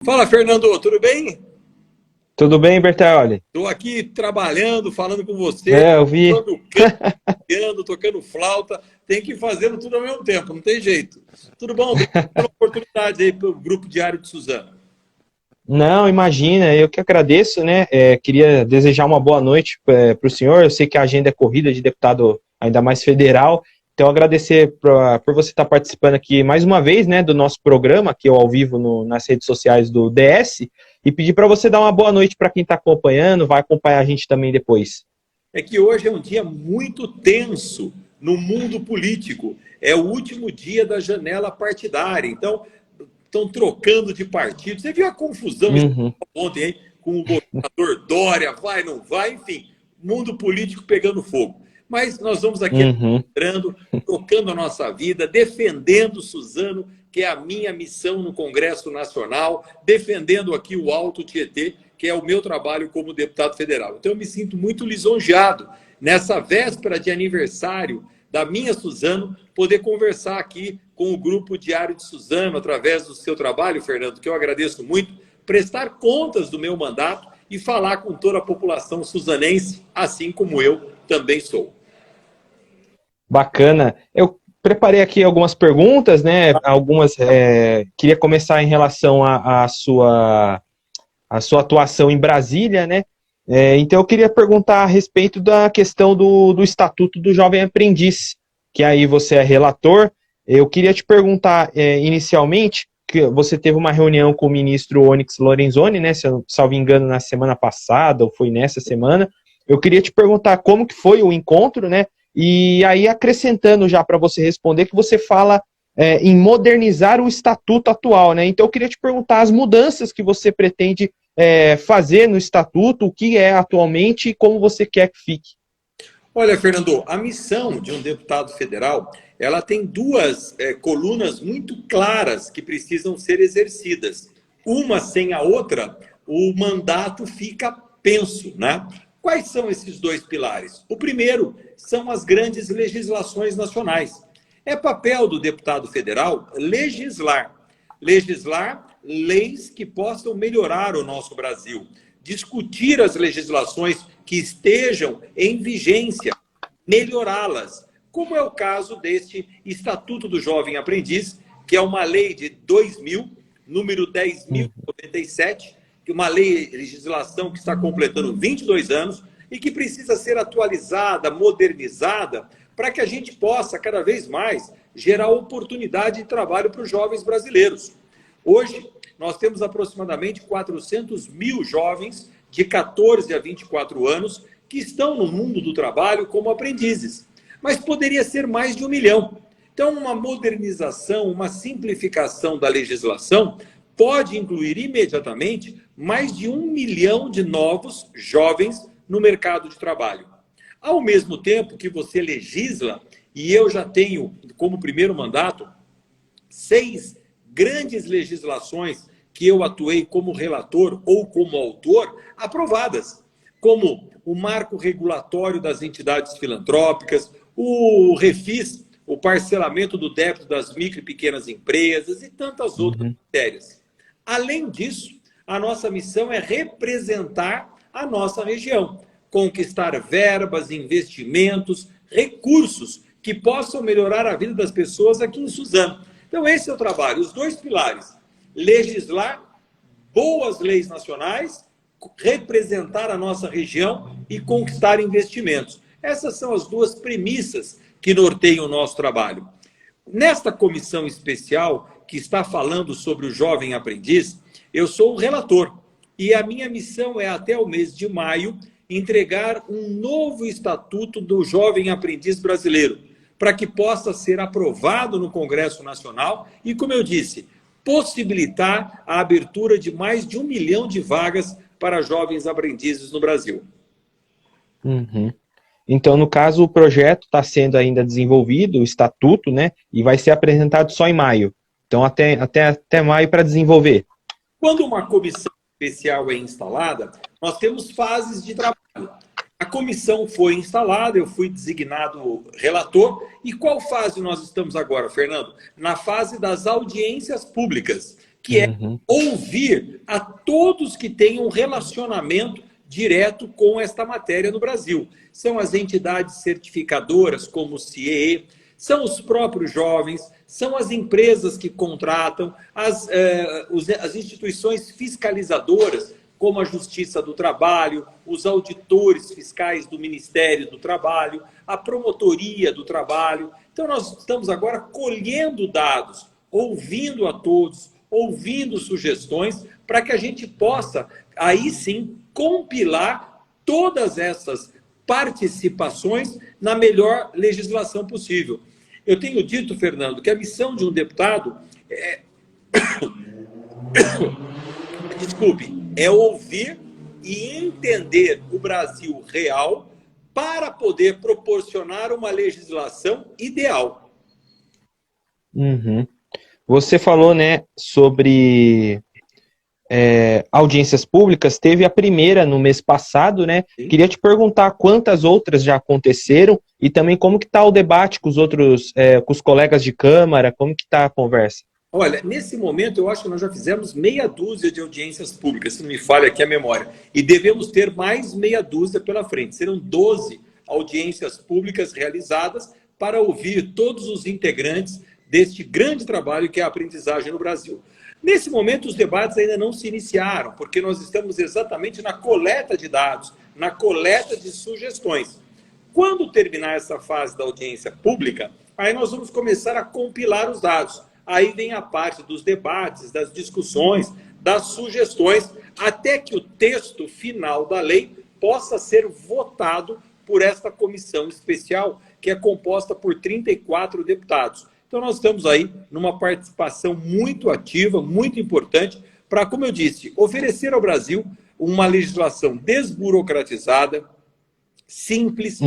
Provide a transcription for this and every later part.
Fala, Fernando, tudo bem? Tudo bem, Bertaioli? Estou aqui trabalhando, falando com você, Eu vi. tocando canto, piano, tocando flauta, tem que ir fazendo tudo ao mesmo tempo, não tem jeito. Tudo bom? Obrigado pela oportunidade aí pelo Grupo Diário de Suzano. Não, imagina, eu que agradeço, né? Queria desejar uma boa noite para o senhor. Eu sei que a agenda é corrida de deputado, ainda mais federal. Então, agradecer por você estar participando aqui mais uma vez, né, do nosso programa, aqui ao vivo nas redes sociais do DS, e pedir para você dar uma boa noite para quem está acompanhando, vai acompanhar a gente também depois. É que hoje é um dia muito tenso no mundo político. É o último dia da janela partidária. Então, estão trocando de partido. Você viu a confusão Uhum, ontem, hein? Com o governador Dória, vai, não vai, enfim, mundo político pegando fogo. Mas nós vamos aqui uhum. entrando, tocando a nossa vida, defendendo Suzano, que é a minha missão no Congresso Nacional, defendendo aqui o Alto Tietê, que é o meu trabalho como deputado federal. Então, eu me sinto muito lisonjeado nessa véspera de aniversário da minha Suzano, poder conversar aqui com o Grupo Diário de Suzano, através do seu trabalho, Fernando, que eu agradeço muito, prestar contas do meu mandato e falar com toda a população suzanense, assim como eu também sou. Bacana. Eu preparei aqui algumas perguntas, né? Queria começar em relação à sua atuação em Brasília, né? Então eu queria perguntar a respeito da questão do Estatuto do Jovem Aprendiz, que aí você é relator. Eu queria te perguntar inicialmente, que você teve uma reunião com o ministro Onyx Lorenzoni, né? Se eu não salvo engano, na semana passada, ou foi nessa semana. Eu queria te perguntar como que foi o encontro, né? E aí, acrescentando já para você responder, que você fala em modernizar o estatuto atual, né? Então, eu queria te perguntar as mudanças que você pretende fazer no estatuto, o que é atualmente e como você quer que fique. Olha, Fernando, a missão de um deputado federal, ela tem duas colunas muito claras que precisam ser exercidas. Uma sem a outra, o mandato fica penso, né? Quais são esses dois pilares? O primeiro são as grandes legislações nacionais. É papel do deputado federal legislar. Legislar leis que possam melhorar o nosso Brasil. Discutir as legislações que estejam em vigência, melhorá-las, como é o caso deste Estatuto do Jovem Aprendiz, que é uma lei de 2000, número 10.097, que é uma legislação que está completando 22 anos e que precisa ser atualizada, modernizada, para que a gente possa, cada vez mais, gerar oportunidade de trabalho para os jovens brasileiros. Hoje, nós temos aproximadamente 400 mil jovens de 14 a 24 anos que estão no mundo do trabalho como aprendizes. Mas poderia ser mais de 1 milhão. Então, uma modernização, uma simplificação da legislação pode incluir imediatamente mais de 1 milhão de novos jovens no mercado de trabalho. Ao mesmo tempo que você legisla, e eu já tenho como primeiro mandato 6 grandes legislações que eu atuei como relator ou como autor, aprovadas, como o marco regulatório das entidades filantrópicas, o refis, o parcelamento do débito das micro e pequenas empresas e tantas outras matérias. Além disso, a nossa missão é representar a nossa região, conquistar verbas, investimentos, recursos que possam melhorar a vida das pessoas aqui em Suzano. Então, esse é o trabalho, os dois pilares: legislar boas leis nacionais, representar a nossa região e conquistar investimentos. Essas são as duas premissas que norteiam o nosso trabalho. Nesta comissão especial que está falando sobre o jovem aprendiz, eu sou o relator e a minha missão é, até o mês de maio, entregar um novo estatuto do jovem aprendiz brasileiro, para que possa ser aprovado no Congresso Nacional e, como eu disse, possibilitar a abertura de mais de 1 milhão de vagas para jovens aprendizes no Brasil. Uhum. Então, no caso, o projeto está sendo ainda desenvolvido, o estatuto, né? E vai ser apresentado só em maio. Então, até maio para desenvolver. Quando uma comissão especial é instalada, nós temos fases de trabalho. A comissão foi instalada, eu fui designado relator. E qual fase nós estamos agora, Fernando? Na fase das audiências públicas, que é ouvir a todos que têm um relacionamento direto com esta matéria no Brasil. São as entidades certificadoras, como o CIEE, são os próprios jovens, são as empresas que contratam, as instituições fiscalizadoras, como a Justiça do Trabalho, os auditores fiscais do Ministério do Trabalho, a Promotoria do Trabalho. Então, nós estamos agora colhendo dados, ouvindo a todos, ouvindo sugestões, para que a gente possa, aí sim, compilar todas essas participações na melhor legislação possível. Eu tenho dito, Fernando, que a missão de um deputado é ouvir e entender o Brasil real para poder proporcionar uma legislação ideal. Você falou, né, sobre audiências públicas, teve a primeira no mês passado, né? Sim. Queria te perguntar quantas outras já aconteceram e também como que está o debate com os outros, com os colegas de Câmara, como que está a conversa? Olha, nesse momento eu acho que nós já fizemos meia dúzia de audiências públicas, se não me falha aqui a memória, e devemos ter mais meia dúzia pela frente. Serão 12 audiências públicas realizadas para ouvir todos os integrantes deste grande trabalho que é a aprendizagem no Brasil. Nesse momento, os debates ainda não se iniciaram, porque nós estamos exatamente na coleta de dados, na coleta de sugestões. Quando terminar essa fase da audiência pública, aí nós vamos começar a compilar os dados. Aí vem a parte dos debates, das discussões, das sugestões, até que o texto final da lei possa ser votado por esta comissão especial, que é composta por 34 deputados. Então, nós estamos aí numa participação muito ativa, muito importante, para, como eu disse, oferecer ao Brasil uma legislação desburocratizada, simples,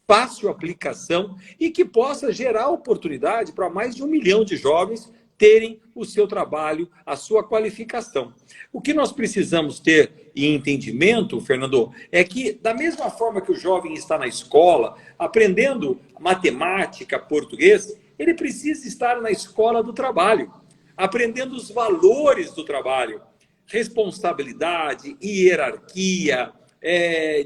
fácil aplicação e que possa gerar oportunidade para mais de 1 milhão de jovens terem o seu trabalho, a sua qualificação. O que nós precisamos ter em entendimento, Fernando, é que da mesma forma que o jovem está na escola, aprendendo matemática, português, ele precisa estar na escola do trabalho, aprendendo os valores do trabalho, responsabilidade, hierarquia,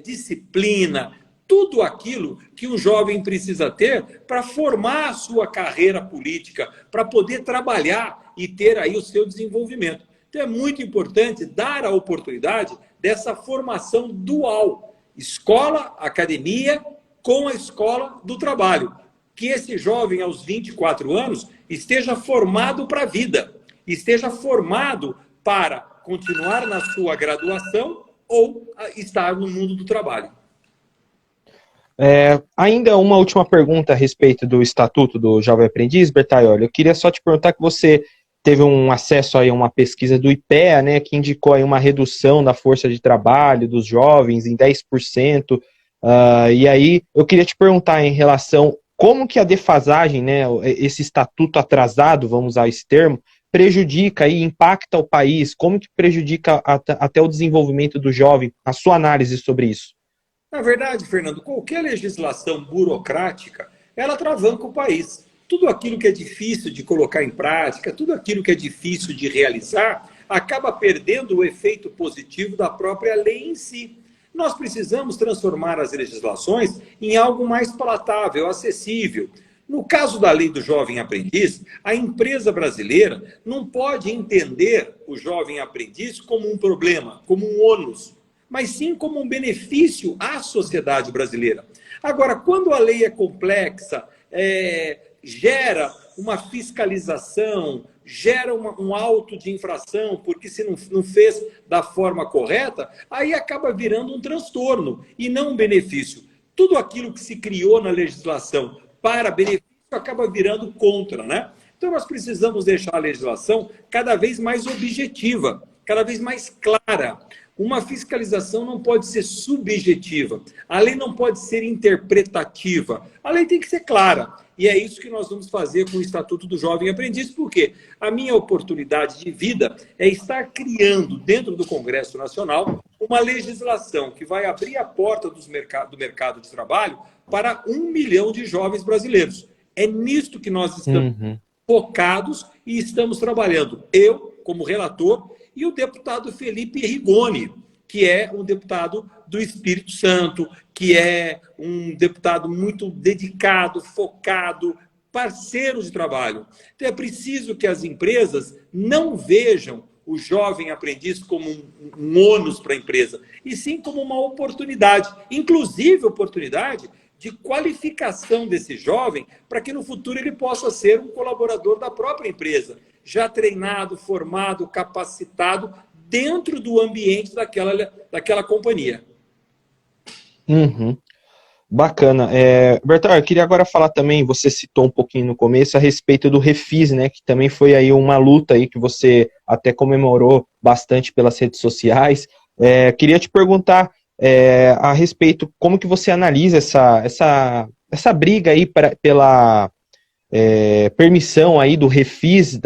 disciplina, tudo aquilo que um jovem precisa ter para formar a sua carreira política, para poder trabalhar e ter aí o seu desenvolvimento. Então é muito importante dar a oportunidade dessa formação dual, escola, academia, com a escola do trabalho. Que esse jovem, aos 24 anos, esteja formado para a vida, esteja formado para continuar na sua graduação ou estar no mundo do trabalho. Ainda uma última pergunta a respeito do Estatuto do Jovem Aprendiz, Bertaioli. Eu queria só te perguntar que você teve um acesso aí a uma pesquisa do IPEA, né, que indicou aí uma redução da força de trabalho dos jovens em 10%. E aí eu queria te perguntar em relação como que a defasagem, né, esse estatuto atrasado, vamos usar esse termo, prejudica e impacta o país, como que prejudica até o desenvolvimento do jovem, a sua análise sobre isso? Na verdade, Fernando, qualquer legislação burocrática, ela atravanca o país. Tudo aquilo que é difícil de colocar em prática, tudo aquilo que é difícil de realizar, acaba perdendo o efeito positivo da própria lei em si. Nós precisamos transformar as legislações em algo mais palatável, acessível. No caso da lei do jovem aprendiz, a empresa brasileira não pode entender o jovem aprendiz como um problema, como um ônus, mas sim como um benefício à sociedade brasileira. Agora, quando a lei é complexa, gera uma fiscalização, gera um auto de infração, porque se não fez da forma correta, aí acaba virando um transtorno e não um benefício. Tudo aquilo que se criou na legislação para benefício acaba virando contra, né? Então nós precisamos deixar a legislação cada vez mais objetiva, cada vez mais clara. Uma fiscalização não pode ser subjetiva, a lei não pode ser interpretativa, a lei tem que ser clara. E é isso que nós vamos fazer com o Estatuto do Jovem Aprendiz, porque a minha oportunidade de vida é estar criando, dentro do Congresso Nacional, uma legislação que vai abrir a porta do mercado de trabalho para 1 milhão de jovens brasileiros. É nisto que nós estamos focados e estamos trabalhando. Eu como relator, e o deputado Felipe Rigoni, que é um deputado do Espírito Santo, que é um deputado muito dedicado, focado, parceiro de trabalho. Então é preciso que as empresas não vejam o jovem aprendiz como um ônus para a empresa, e sim como uma oportunidade, inclusive oportunidade de qualificação desse jovem para que no futuro ele possa ser um colaborador da própria empresa, já treinado, formado, capacitado dentro do ambiente daquela companhia. Uhum. Bacana. Bertal, eu queria agora falar também, você citou um pouquinho no começo, a respeito do Refis, né, que também foi aí uma luta aí que você até comemorou bastante pelas redes sociais. Queria te perguntar a respeito, como que você analisa essa briga aí pela permissão aí do Refis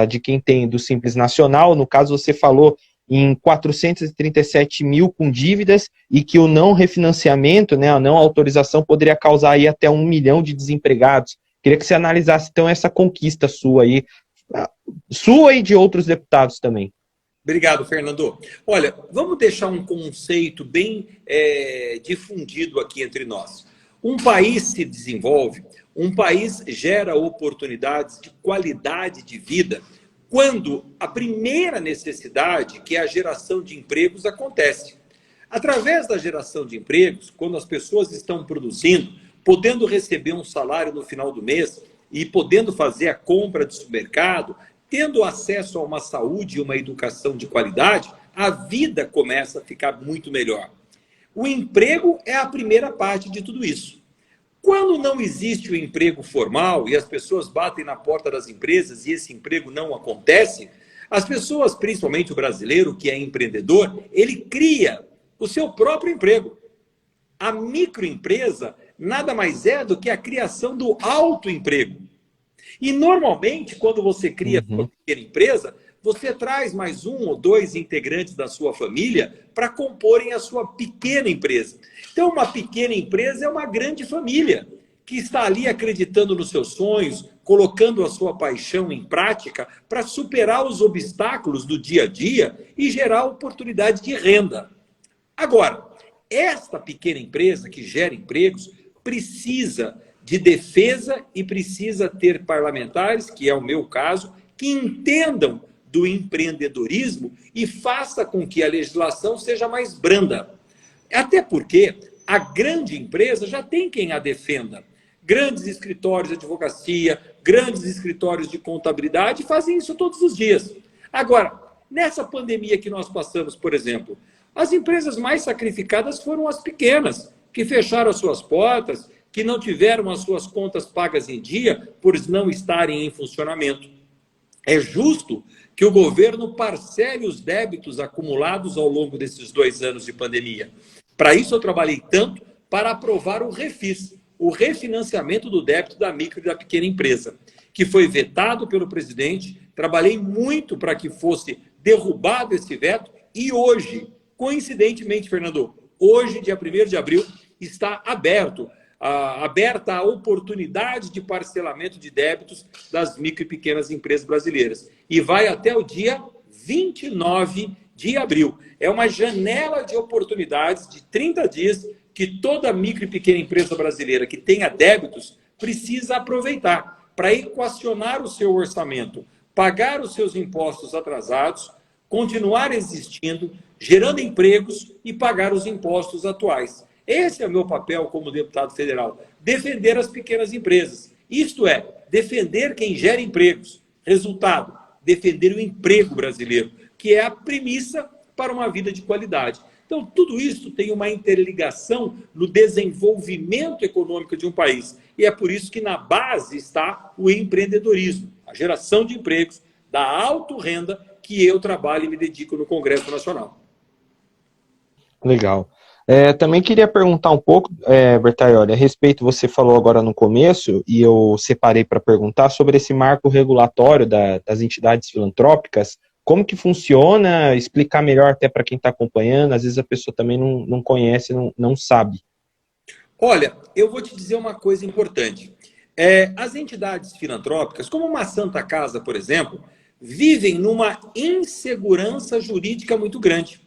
de quem tem do Simples Nacional. No caso, você falou em 437 mil com dívidas e que o não refinanciamento, né, a não autorização poderia causar aí até 1 milhão de desempregados. Queria que você analisasse então essa conquista sua aí, sua e de outros deputados também. Obrigado, Fernando. Olha, vamos deixar um conceito bem difundido aqui entre nós. Um país se desenvolve, um país gera oportunidades de qualidade de vida quando a primeira necessidade, que é a geração de empregos, acontece. Através da geração de empregos, quando as pessoas estão produzindo, podendo receber um salário no final do mês e podendo fazer a compra de supermercado, tendo acesso a uma saúde e uma educação de qualidade, a vida começa a ficar muito melhor. O emprego é a primeira parte de tudo isso. Quando não existe o emprego formal e as pessoas batem na porta das empresas e esse emprego não acontece, as pessoas, principalmente o brasileiro que é empreendedor, ele cria o seu próprio emprego. A microempresa nada mais é do que a criação do autoemprego. E normalmente, quando você cria uma pequena empresa, você traz mais 1 ou 2 integrantes da sua família para comporem a sua pequena empresa. Então, uma pequena empresa é uma grande família que está ali acreditando nos seus sonhos, colocando a sua paixão em prática para superar os obstáculos do dia a dia e gerar oportunidade de renda. Agora, esta pequena empresa que gera empregos precisa de defesa e precisa ter parlamentares, que é o meu caso, que entendam do empreendedorismo e faça com que a legislação seja mais branda. Até porque a grande empresa já tem quem a defenda. Grandes escritórios de advocacia, grandes escritórios de contabilidade fazem isso todos os dias. Agora, nessa pandemia que nós passamos, por exemplo, as empresas mais sacrificadas foram as pequenas, que fecharam as suas portas, que não tiveram as suas contas pagas em dia por não estarem em funcionamento. É justo que o governo parcele os débitos acumulados ao longo desses 2 anos de pandemia. Para isso eu trabalhei tanto para aprovar o Refis, o refinanciamento do débito da micro e da pequena empresa, que foi vetado pelo presidente. Trabalhei muito para que fosse derrubado esse veto e hoje, coincidentemente, Fernando, hoje, dia 1º de abril, está aberta a oportunidade de parcelamento de débitos das micro e pequenas empresas brasileiras. E vai até o dia 29 de abril. É uma janela de oportunidades de 30 dias que toda micro e pequena empresa brasileira que tenha débitos precisa aproveitar para equacionar o seu orçamento, pagar os seus impostos atrasados, continuar existindo, gerando empregos e pagar os impostos atuais. Esse é o meu papel como deputado federal, defender as pequenas empresas. Isto é, defender quem gera empregos. Resultado, defender o emprego brasileiro, que é a premissa para uma vida de qualidade. Então, tudo isso tem uma interligação no desenvolvimento econômico de um país. E é por isso que na base está o empreendedorismo, a geração de empregos, da autorrenda que eu trabalho e me dedico no Congresso Nacional. Legal. Também queria perguntar um pouco, Bertaioli, a respeito, você falou agora no começo, e eu separei para perguntar sobre esse marco regulatório das entidades filantrópicas, como que funciona, explicar melhor até para quem está acompanhando, às vezes a pessoa também não conhece, não sabe. Olha, eu vou te dizer uma coisa importante. As entidades filantrópicas, como uma Santa Casa, por exemplo, vivem numa insegurança jurídica muito grande.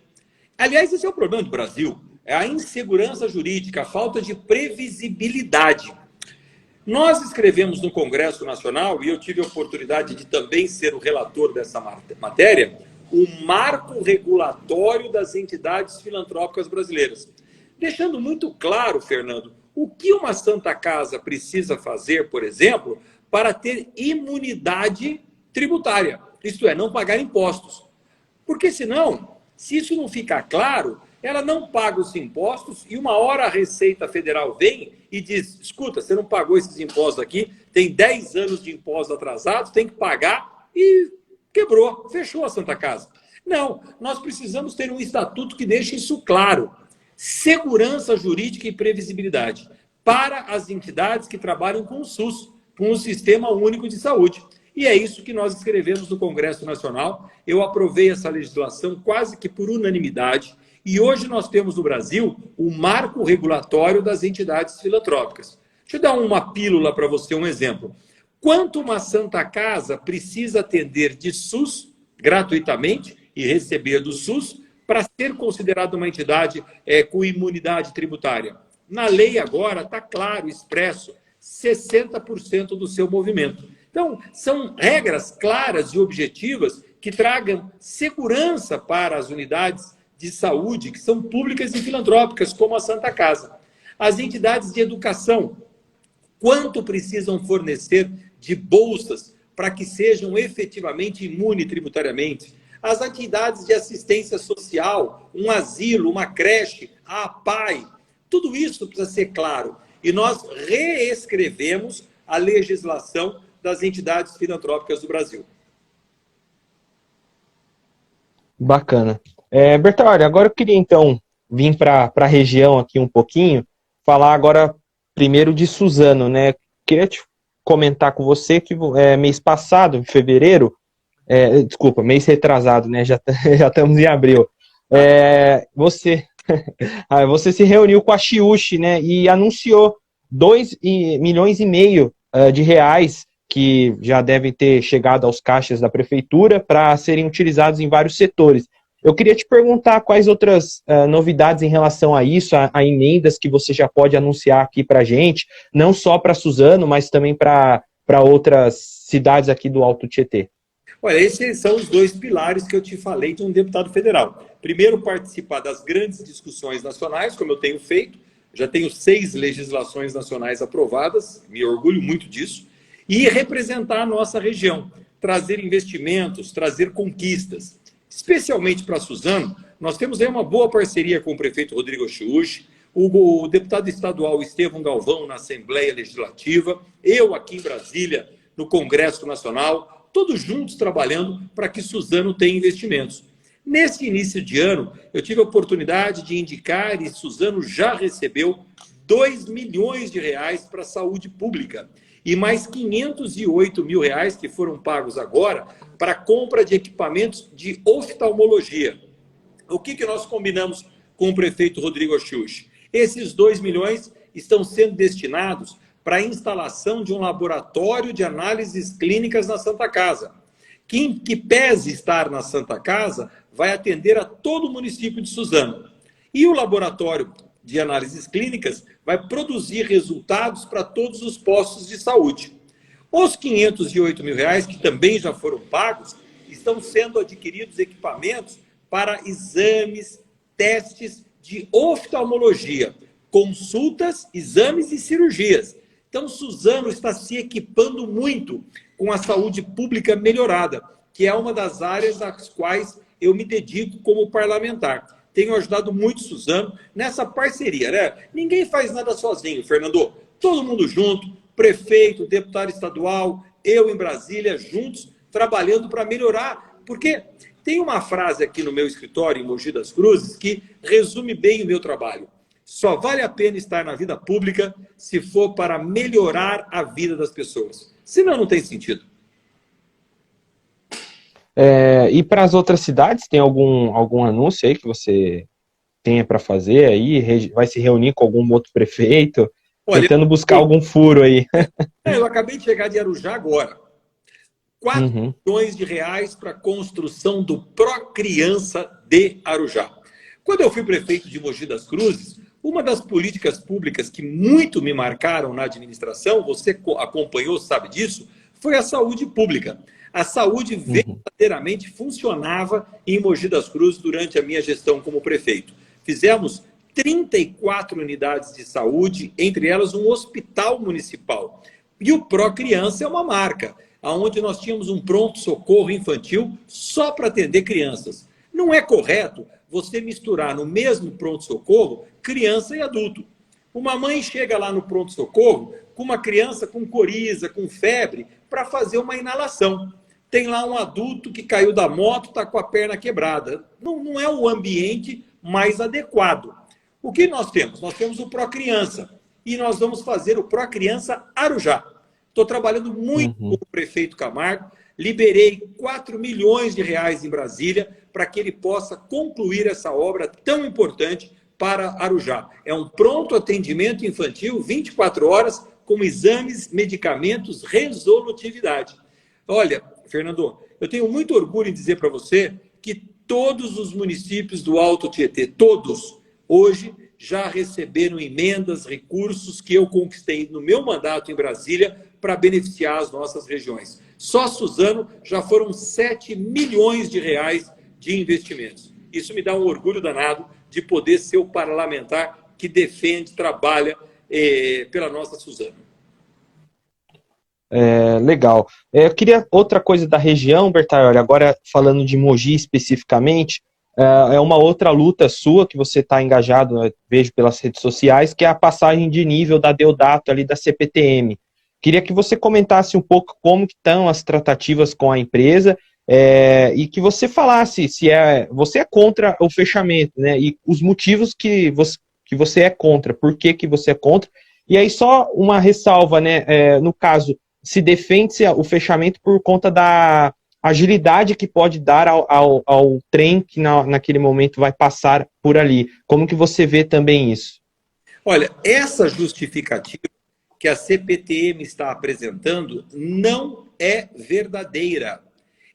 Aliás, esse é o problema do Brasil, é a insegurança jurídica, a falta de previsibilidade. Nós escrevemos no Congresso Nacional, e eu tive a oportunidade de também ser o relator dessa matéria, o marco regulatório das entidades filantrópicas brasileiras. Deixando muito claro, Fernando, o que uma Santa Casa precisa fazer, por exemplo, para ter imunidade tributária, isto é, não pagar impostos. Porque senão, se isso não ficar claro, ela não paga os impostos e uma hora a Receita Federal vem e diz, escuta, você não pagou esses impostos aqui, tem 10 anos de impostos atrasados, tem que pagar e quebrou, fechou a Santa Casa. Não, nós precisamos ter um estatuto que deixe isso claro. Segurança jurídica e previsibilidade para as entidades que trabalham com o SUS, com o Sistema Único de Saúde. E é isso que nós escrevemos no Congresso Nacional. Eu aprovei essa legislação quase que por unanimidade. E hoje nós temos no Brasil o marco regulatório das entidades filantrópicas. Deixa eu dar uma pílula para você, um exemplo. Quanto uma Santa Casa precisa atender de SUS gratuitamente e receber do SUS para ser considerada uma entidade com imunidade tributária? Na lei agora está claro, expresso, 60% do seu movimento. Então, são regras claras e objetivas que tragam segurança para as unidades de saúde que são públicas e filantrópicas, como a Santa Casa. As entidades de educação, quanto precisam fornecer de bolsas para que sejam efetivamente imunes tributariamente? As entidades de assistência social, um asilo, uma creche, a APAE, tudo isso precisa ser claro. E nós reescrevemos a legislação das entidades filantrópicas do Brasil. Bacana. Bertolli, agora eu queria então vir para a região aqui um pouquinho, falar agora primeiro de Suzano, né? Queria te comentar com você que mês passado, em fevereiro, desculpa, mês retrasado, né? Já estamos em abril. Você se reuniu com a Chiuchi, né? E anunciou 2,5 milhões de reais que já devem ter chegado aos caixas da prefeitura para serem utilizados em vários setores. Eu queria te perguntar quais outras novidades em relação a isso, a emendas que você já pode anunciar aqui para a gente, não só para Suzano, mas também para outras cidades aqui do Alto Tietê. Olha, esses são os dois pilares que eu te falei de um deputado federal. Primeiro, participar das grandes discussões nacionais, como eu tenho feito. Já tenho 6 legislações nacionais aprovadas, me orgulho muito disso. E representar a nossa região, trazer investimentos, trazer conquistas. Especialmente para Suzano, nós temos aí uma boa parceria com o prefeito Rodrigo Chiuchi, o deputado estadual Estevão Galvão na Assembleia Legislativa, eu aqui em Brasília, no Congresso Nacional, todos juntos trabalhando para que Suzano tenha investimentos. Nesse início de ano, eu tive a oportunidade de indicar, e Suzano já recebeu, 2 milhões de reais para a saúde pública e mais 508 mil reais que foram pagos agora para a compra de equipamentos de oftalmologia. O que nós combinamos com o prefeito Rodrigo Chiuchi? Esses 2 milhões estão sendo destinados para a instalação de um laboratório de análises clínicas na Santa Casa. Quem que pese estar na Santa Casa vai atender a todo o município de Suzano. E o laboratório de análises clínicas vai produzir resultados para todos os postos de saúde. Os 508 mil reais, que também já foram pagos, estão sendo adquiridos equipamentos para exames, testes de oftalmologia, consultas, exames e cirurgias. Então, Suzano está se equipando muito com a saúde pública melhorada, que é uma das áreas às quais eu me dedico como parlamentar. Tenho ajudado muito Suzano nessa parceria, né? Ninguém faz nada sozinho, Fernando. Todo mundo junto, prefeito, deputado estadual, eu em Brasília, juntos, trabalhando para melhorar. Porque tem uma frase aqui no meu escritório, em Mogi das Cruzes, que resume bem o meu trabalho. Só vale a pena estar na vida pública se for para melhorar a vida das pessoas. Senão não tem sentido. E para as outras cidades, tem algum anúncio aí que você tenha para fazer aí? Vai se reunir com algum outro prefeito? Olha, tentando buscar algum furo aí. Eu acabei de chegar de Arujá agora. 4 Uhum. milhões de reais para a construção do Procriança de Arujá. Quando eu fui prefeito de Mogi das Cruzes, uma das políticas públicas que muito me marcaram na administração, você acompanhou, sabe disso, foi a saúde pública. A saúde verdadeiramente funcionava em Mogi das Cruzes durante a minha gestão como prefeito. Fizemos 34 unidades de saúde, entre elas um hospital municipal. E o Procriança é uma marca, onde nós tínhamos um pronto-socorro infantil só para atender crianças. Não é correto você misturar no mesmo pronto-socorro criança e adulto. Uma mãe chega lá no pronto-socorro com uma criança com coriza, com febre, para fazer uma inalação. Tem lá um adulto que caiu da moto, está com a perna quebrada. Não é o ambiente mais adequado. O que nós temos? Nós temos o Procriança e nós vamos fazer o Procriança Arujá. Estou trabalhando muito com o prefeito Camargo, liberei 4 milhões de reais em Brasília para que ele possa concluir essa obra tão importante para Arujá. É um pronto atendimento infantil, 24 horas, com exames, medicamentos, resolutividade. Olha, Fernando, eu tenho muito orgulho em dizer para você que todos os municípios do Alto Tietê, todos, hoje, já receberam emendas, recursos que eu conquistei no meu mandato em Brasília para beneficiar as nossas regiões. Só Suzano já foram 7 milhões de reais de investimentos. Isso me dá um orgulho danado de poder ser o parlamentar que defende, trabalha pela nossa Suzano. Legal. Eu queria outra coisa da região, Bertaioli, agora falando de Mogi especificamente, é uma outra luta sua que você está engajado, vejo pelas redes sociais, que é a passagem de nível da Deodato ali da CPTM. Queria que você comentasse um pouco como que estão as tratativas com a empresa e que você falasse se você é contra o fechamento, né? E os motivos que você é contra, por que você é contra. E aí só uma ressalva, né? No caso, se defende o fechamento por conta da agilidade que pode dar ao trem que naquele momento vai passar por ali. Como que você vê também isso? Olha, essa justificativa que a CPTM está apresentando não é verdadeira.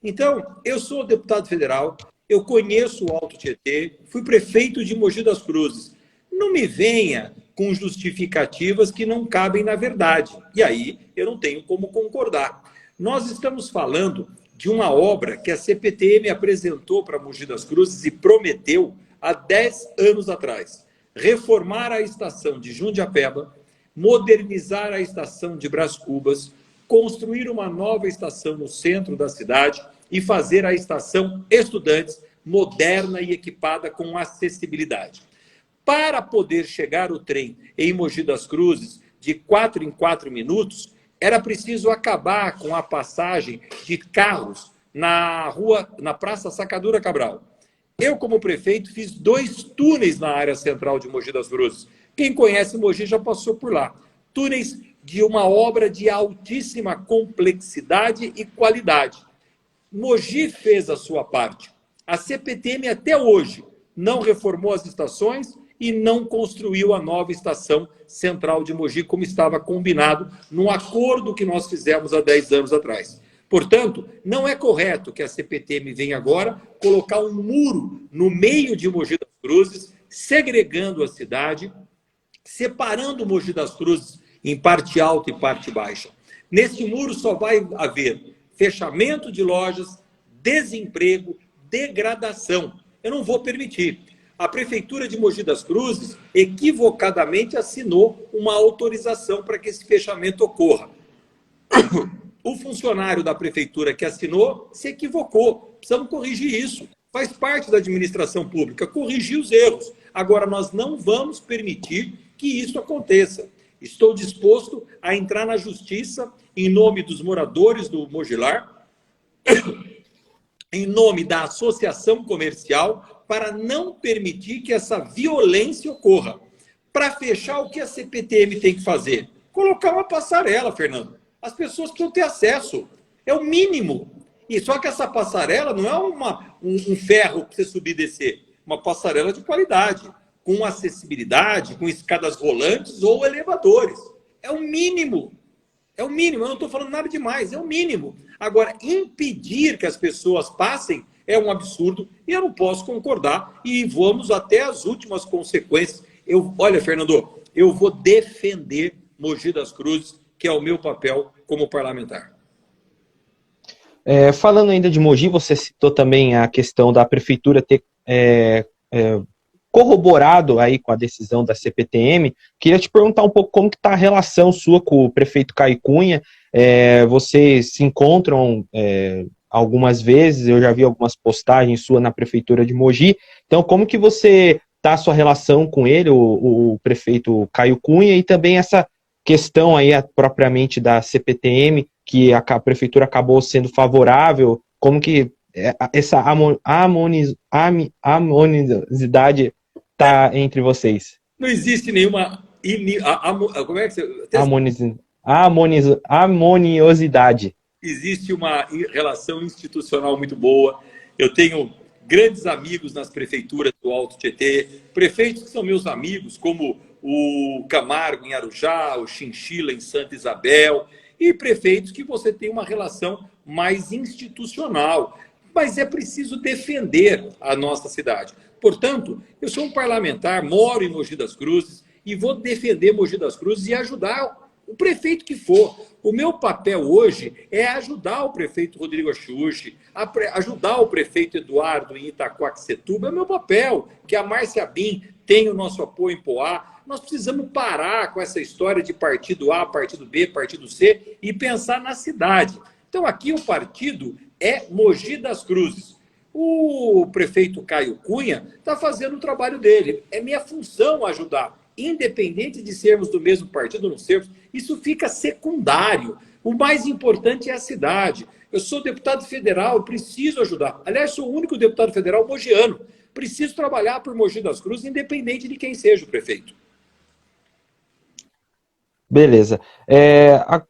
Então, eu sou deputado federal, eu conheço o Alto Tietê, fui prefeito de Mogi das Cruzes. Não me venha com justificativas que não cabem na verdade. E aí eu não tenho como concordar. Nós estamos falando de uma obra que a CPTM apresentou para Mogi das Cruzes e prometeu há 10 anos atrás. Reformar a estação de Jundiapeba, modernizar a estação de Brás Cubas, construir uma nova estação no centro da cidade e fazer a estação Estudantes moderna e equipada com acessibilidade. Para poder chegar o trem em Mogi das Cruzes de 4 em 4 minutos, era preciso acabar com a passagem de carros na Praça Sacadura Cabral. Eu, como prefeito, fiz 2 túneis na área central de Mogi das Cruzes. Quem conhece Mogi já passou por lá. Túneis de uma obra de altíssima complexidade e qualidade. Mogi fez a sua parte. A CPTM até hoje não reformou as estações e não construiu a nova estação central de Mogi, como estava combinado num acordo que nós fizemos há 10 anos atrás. Portanto, não é correto que a CPTM venha agora colocar um muro no meio de Mogi das Cruzes, segregando a cidade, separando Mogi das Cruzes em parte alta e parte baixa. Nesse muro só vai haver fechamento de lojas, desemprego, degradação. Eu não vou permitir. A Prefeitura de Mogi das Cruzes equivocadamente assinou uma autorização para que esse fechamento ocorra. O funcionário da Prefeitura que assinou se equivocou. Precisamos corrigir isso. Faz parte da administração pública, corrigir os erros. Agora, nós não vamos permitir que isso aconteça. Estou disposto a entrar na justiça em nome dos moradores do Mogilar, em nome da associação comercial, para não permitir que essa violência ocorra. Para fechar, o que a CPTM tem que fazer? Colocar uma passarela, Fernando. As pessoas precisam ter acesso. É o mínimo. E só que essa passarela não é um ferro para você subir e descer. Uma passarela de qualidade, com acessibilidade, com escadas rolantes ou elevadores. É o mínimo. É o mínimo, eu não estou falando nada demais, é o mínimo. Agora, impedir que as pessoas passem é um absurdo e eu não posso concordar e vamos até as últimas consequências. Olha, Fernando, eu vou defender Mogi das Cruzes, que é o meu papel como parlamentar. Falando ainda de Mogi, você citou também a questão da prefeitura ter corroborado aí com a decisão da CPTM. Queria te perguntar um pouco como que está a relação sua com o prefeito Caio Cunha. Vocês se encontram algumas vezes, eu já vi algumas postagens suas na prefeitura de Mogi. Então, como que você está a sua relação com ele, o prefeito Caio Cunha, e também essa questão aí propriamente da CPTM, que a prefeitura acabou sendo favorável, como que essa harmoniosidade está entre vocês? Não existe nenhuma... Como é que você... harmoniosidade. Existe uma relação institucional muito boa. Eu tenho grandes amigos nas prefeituras do Alto Tietê, prefeitos que são meus amigos, como o Camargo em Arujá, o Chinchila em Santa Isabel, e prefeitos que você tem uma relação mais institucional. Mas é preciso defender a nossa cidade. Portanto, eu sou um parlamentar, moro em Mogi das Cruzes e vou defender Mogi das Cruzes e ajudar o prefeito que for. O meu papel hoje é ajudar o prefeito Rodrigo Axuxi, ajudar o prefeito Eduardo em Itaquaquecetuba. É o meu papel, que a Márcia Bim tem o nosso apoio em Poá. Nós precisamos parar com essa história de partido A, partido B, partido C e pensar na cidade. Então, aqui o partido é Mogi das Cruzes. O prefeito Caio Cunha está fazendo o trabalho dele. É minha função ajudar. Independente de sermos do mesmo partido ou não sermos, isso fica secundário. O mais importante é a cidade. Eu sou deputado federal, preciso ajudar. Aliás, sou o único deputado federal mogiano. Preciso trabalhar por Mogi das Cruzes, independente de quem seja o prefeito. Beleza.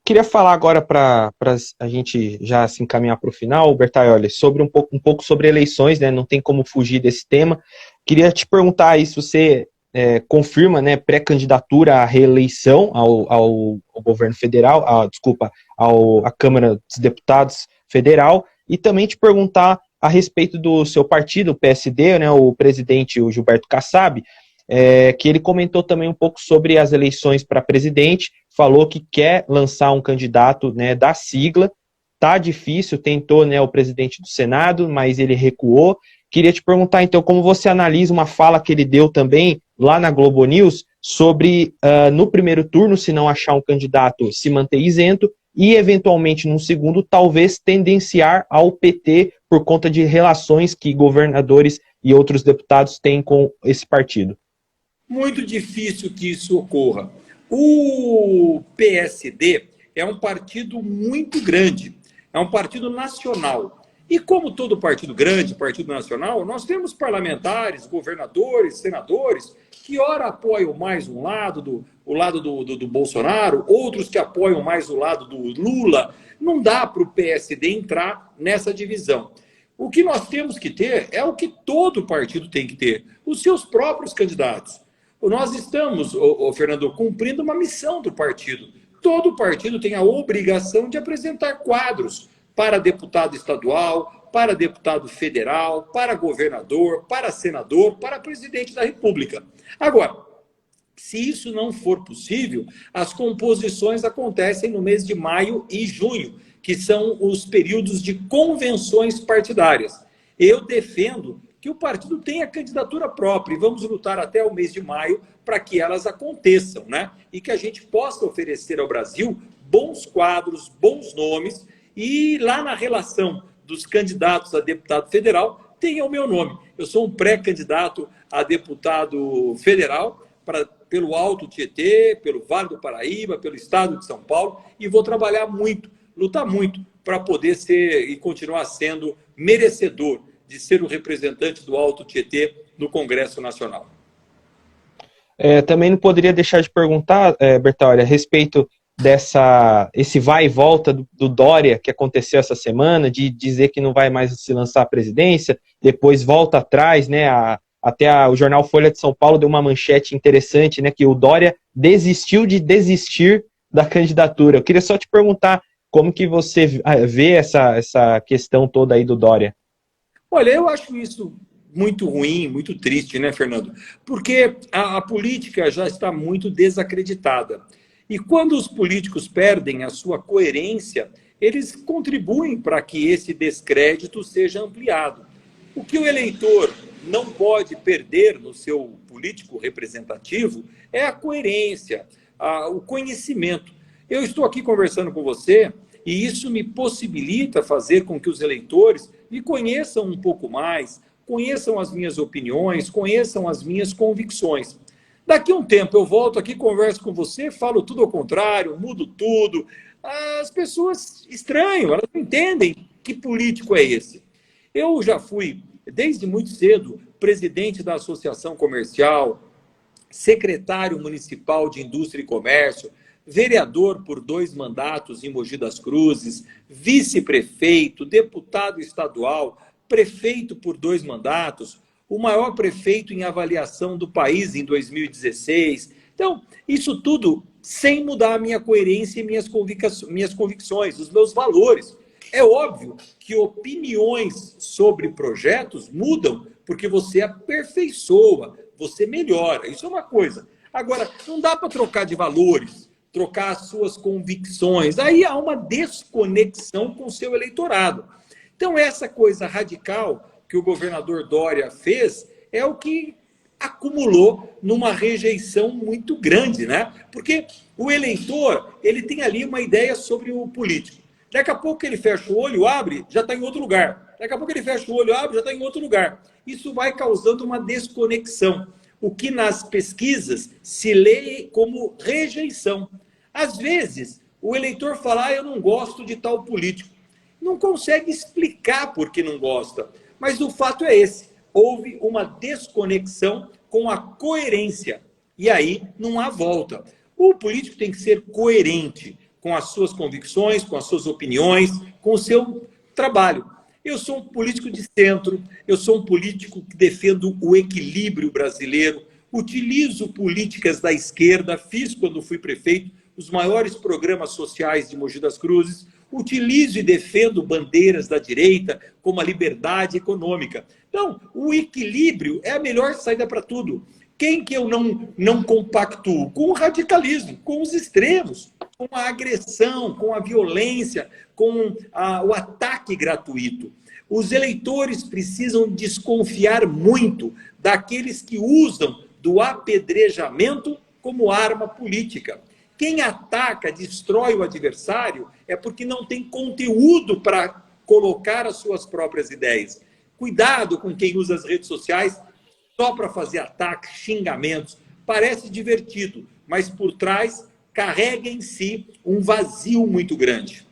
Queria falar agora para a gente já se encaminhar para o final, Bertaioli, sobre um pouco sobre eleições, né? Não tem como fugir desse tema. Queria te perguntar aí se você confirma, né, pré-candidatura à reeleição ao governo federal, à Câmara dos Deputados Federal, e também te perguntar a respeito do seu partido, o PSD, né, o presidente, o Gilberto Kassab, que ele comentou também um pouco sobre as eleições para presidente, falou que quer lançar um candidato, né, da sigla. Tá difícil, tentou, né, o presidente do Senado, mas ele recuou. Queria te perguntar, então, como você analisa uma fala que ele deu também lá na Globo News sobre, no primeiro turno, se não achar um candidato, se manter isento e, eventualmente, num segundo, talvez tendenciar ao PT por conta de relações que governadores e outros deputados têm com esse partido. Muito difícil que isso ocorra. O PSD é um partido muito grande, é um partido nacional. E como todo partido grande, partido nacional, nós temos parlamentares, governadores, senadores, que ora apoiam mais um lado, o lado do Bolsonaro, outros que apoiam mais o lado do Lula. Não dá para o PSD entrar nessa divisão. O que nós temos que ter é o que todo partido tem que ter, os seus próprios candidatos. Nós estamos, Fernando, cumprindo uma missão do partido. Todo partido tem a obrigação de apresentar quadros para deputado estadual, para deputado federal, para governador, para senador, para presidente da República. Agora, se isso não for possível, as composições acontecem no mês de maio e junho, que são os períodos de convenções partidárias. Eu defendo que o partido tenha candidatura própria e vamos lutar até o mês de maio para que elas aconteçam, né? E que a gente possa oferecer ao Brasil bons quadros, bons nomes e lá na relação dos candidatos a deputado federal tenha o meu nome. Eu sou um pré-candidato a deputado federal pelo Alto Tietê, pelo Vale do Paraíba, pelo Estado de São Paulo e vou trabalhar muito, lutar muito para poder ser e continuar sendo merecedor de ser o representante do Alto Tietê no Congresso Nacional. Também não poderia deixar de perguntar, Bertaioli, a respeito esse vai e volta do Dória que aconteceu essa semana, de dizer que não vai mais se lançar à presidência, depois volta atrás, né? O jornal Folha de São Paulo deu uma manchete interessante, né? Que o Dória desistiu de desistir da candidatura. Eu queria só te perguntar como que você vê essa questão toda aí do Dória. Olha, eu acho isso muito ruim, muito triste, né, Fernando? Porque a política já está muito desacreditada. E quando os políticos perdem a sua coerência, eles contribuem para que esse descrédito seja ampliado. O que o eleitor não pode perder no seu político representativo é a coerência, o conhecimento. Eu estou aqui conversando com você e isso me possibilita fazer com que os eleitores me conheçam um pouco mais, conheçam as minhas opiniões, conheçam as minhas convicções. Daqui a um tempo eu volto aqui, converso com você, falo tudo ao contrário, mudo tudo. As pessoas estranham, elas não entendem que político é esse. Eu já fui, desde muito cedo, presidente da Associação Comercial, secretário municipal de Indústria e Comércio, vereador por 2 mandatos em Mogi das Cruzes, vice-prefeito, deputado estadual, prefeito por 2 mandatos, o maior prefeito em avaliação do país em 2016. Então, isso tudo sem mudar a minha coerência e minhas convicções, os meus valores. É óbvio que opiniões sobre projetos mudam porque você aperfeiçoa, você melhora. Isso é uma coisa. Agora, não dá para trocar de valores, trocar as suas convicções. Aí há uma desconexão com o seu eleitorado. Então, essa coisa radical que o governador Dória fez é o que acumulou numa rejeição muito grande, né? Porque o eleitor, ele tem ali uma ideia sobre o político. Daqui a pouco ele fecha o olho, abre, já está em outro lugar. Daqui a pouco ele fecha o olho, abre, já está em outro lugar. Isso vai causando uma desconexão, o que nas pesquisas se lê como rejeição. Às vezes, o eleitor fala, eu não gosto de tal político. Não consegue explicar por que não gosta. Mas o fato é esse. Houve uma desconexão com a coerência. E aí não há volta. O político tem que ser coerente com as suas convicções, com as suas opiniões, com o seu trabalho. Eu sou um político de centro, eu sou um político que defendo o equilíbrio brasileiro, utilizo políticas da esquerda, fiz quando fui prefeito os maiores programas sociais de Mogi das Cruzes, utilizo e defendo bandeiras da direita, como a liberdade econômica. Então, o equilíbrio é a melhor saída para tudo. Quem que eu não compactuo? Com o radicalismo, com os extremos, com a agressão, com a violência, com o ataque gratuito. Os eleitores precisam desconfiar muito daqueles que usam do apedrejamento como arma política. Quem ataca, destrói o adversário, é porque não tem conteúdo para colocar as suas próprias ideias. Cuidado com quem usa as redes sociais só para fazer ataques, xingamentos. Parece divertido, mas por trás carrega em si um vazio muito grande.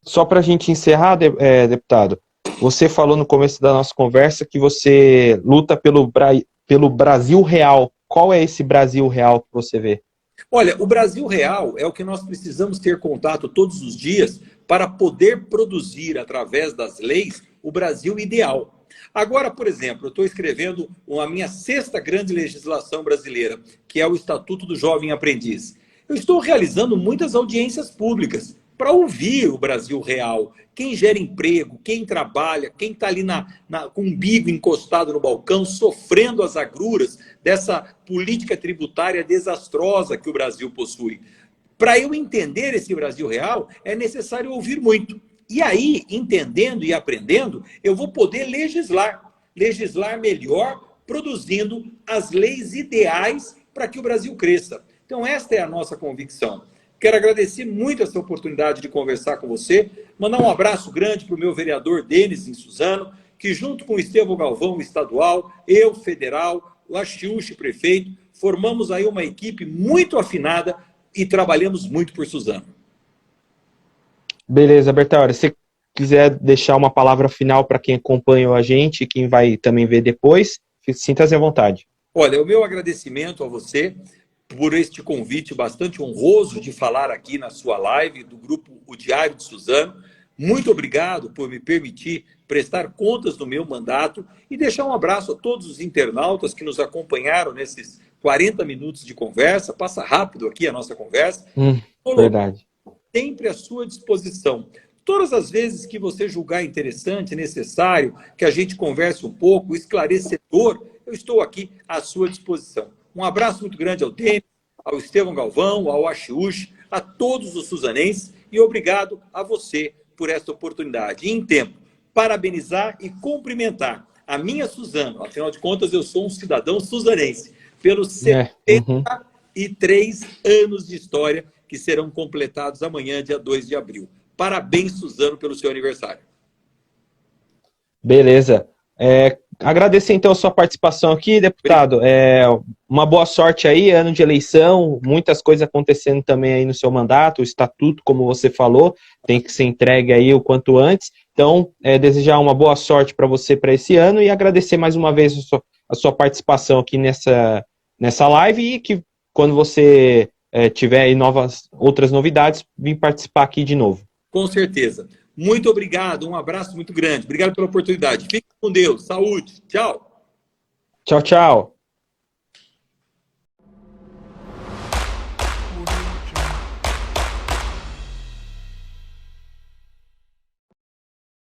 Só para a gente encerrar, deputado, você falou no começo da nossa conversa que você luta pelo Brasil real. Qual é esse Brasil real que você vê? Olha, o Brasil real é o que nós precisamos ter contato todos os dias para poder produzir, através das leis, o Brasil ideal. Agora, por exemplo, eu estou escrevendo a minha 6ª grande legislação brasileira, que é o Estatuto do Jovem Aprendiz. Eu estou realizando muitas audiências públicas para ouvir o Brasil real. Quem gera emprego, quem trabalha, quem está ali com o umbigo encostado no balcão, sofrendo as agruras dessa política tributária desastrosa que o Brasil possui. Para eu entender esse Brasil real, é necessário ouvir muito. E aí, entendendo e aprendendo, eu vou poder legislar melhor, produzindo as leis ideais para que o Brasil cresça. Então, esta é a nossa convicção. Quero agradecer muito essa oportunidade de conversar com você, mandar um abraço grande para o meu vereador Denis em Suzano, que junto com o Estevão Galvão, estadual, eu, federal, o Achiuchi, prefeito, formamos aí uma equipe muito afinada e trabalhamos muito por Suzano. Beleza, Bertaura, se você quiser deixar uma palavra final para quem acompanha a gente, quem vai também ver depois, sinta-se à vontade. Olha, o meu agradecimento a você por este convite bastante honroso de falar aqui na sua live do grupo O Diário de Suzano. Muito obrigado por me permitir prestar contas do meu mandato e deixar um abraço a todos os internautas que nos acompanharam nesses 40 minutos de conversa, passa rápido aqui a nossa conversa. Verdade. Sempre à sua disposição. Todas as vezes que você julgar interessante, necessário, que a gente converse um pouco, esclarecedor, eu estou aqui à sua disposição. Um abraço muito grande ao Denis, ao Estevão Galvão, ao Achiuchi, a todos os suzanenses e obrigado a você por esta oportunidade. E em tempo, parabenizar e cumprimentar a minha Suzano, afinal de contas eu sou um cidadão suzanense, pelos 73 anos de história que serão completados amanhã, dia 2 de abril. Parabéns, Suzano, pelo seu aniversário. Beleza. Agradecer, então, a sua participação aqui, deputado. Uma boa sorte aí, ano de eleição, muitas coisas acontecendo também aí no seu mandato, o estatuto, como você falou, tem que ser entregue aí o quanto antes. Então, desejar uma boa sorte para você para esse ano e agradecer mais uma vez a sua participação aqui nessa live e que quando você tiver aí outras novidades, vir participar aqui de novo. Com certeza. Muito obrigado, um abraço muito grande. Obrigado pela oportunidade. Fique com Deus. Saúde. Tchau. Tchau, tchau.